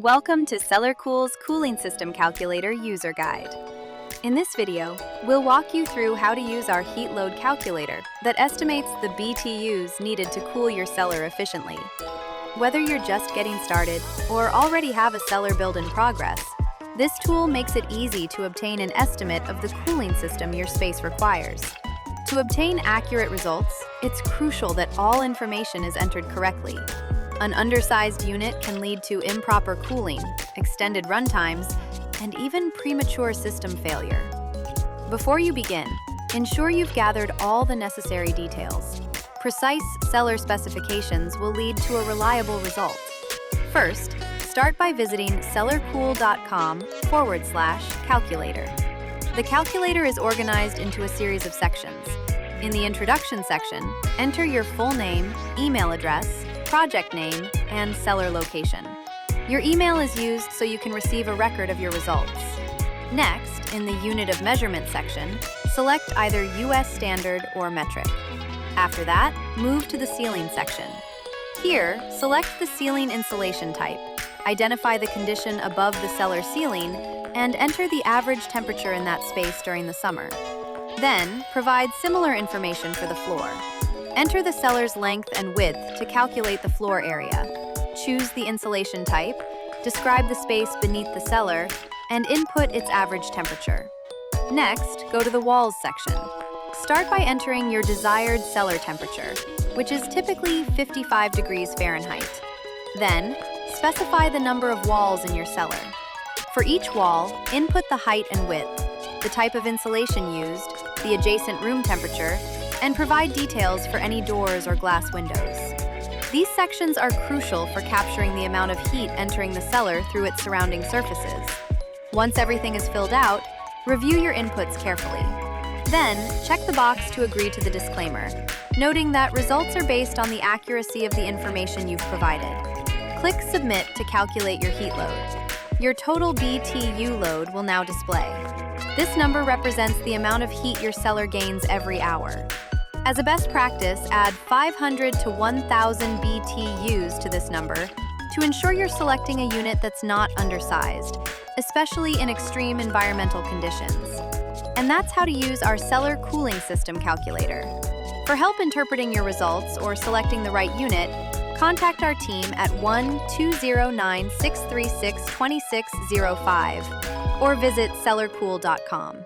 Welcome to CellarCool's Cooling System Calculator User Guide. In this video, we'll walk you through how to use our heat load calculator that estimates the BTUs needed to cool your cellar efficiently. Whether you're just getting started or already have a cellar build in progress, this tool makes it easy to obtain an estimate of the cooling system your space requires. To obtain accurate results, it's crucial that all information is entered correctly. An undersized unit can lead to improper cooling, extended runtimes, and even premature system failure. Before you begin, ensure you've gathered all the necessary details. Precise cellar specifications will lead to a reliable result. First, start by visiting cellarcool.com/calculator. The calculator is organized into a series of sections. In the Introduction section, enter your full name, email address, project name, and cellar location. Your email is used so you can receive a record of your results. Next, in the Unit of Measurement section, select either US Standard or Metric. After that, move to the Ceiling section. Here, select the ceiling insulation type, identify the condition above the cellar ceiling, and enter the average temperature in that space during the summer. Then, provide similar information for the floor. Enter the cellar's length and width to calculate the floor area. Choose the insulation type, describe the space beneath the cellar, and input its average temperature. Next, go to the Walls section. Start by entering your desired cellar temperature, which is typically 55 degrees Fahrenheit. Then, specify the number of walls in your cellar. For each wall, input the height and width, the type of insulation used, the adjacent room temperature, and provide details for any doors or glass windows. These sections are crucial for capturing the amount of heat entering the cellar through its surrounding surfaces. Once everything is filled out, review your inputs carefully. Then, check the box to agree to the disclaimer, noting that results are based on the accuracy of the information you've provided. Click Submit to calculate your heat load. Your total BTU load will now display. This number represents the amount of heat your cellar gains every hour. As a best practice, add 500 to 1,000 BTUs to this number to ensure you're selecting a unit that's not undersized, especially in extreme environmental conditions. And that's how to use our Cellar Cooling System Calculator. For help interpreting your results or selecting the right unit, contact our team at 1-209-636-2605 or visit CellarCool.com.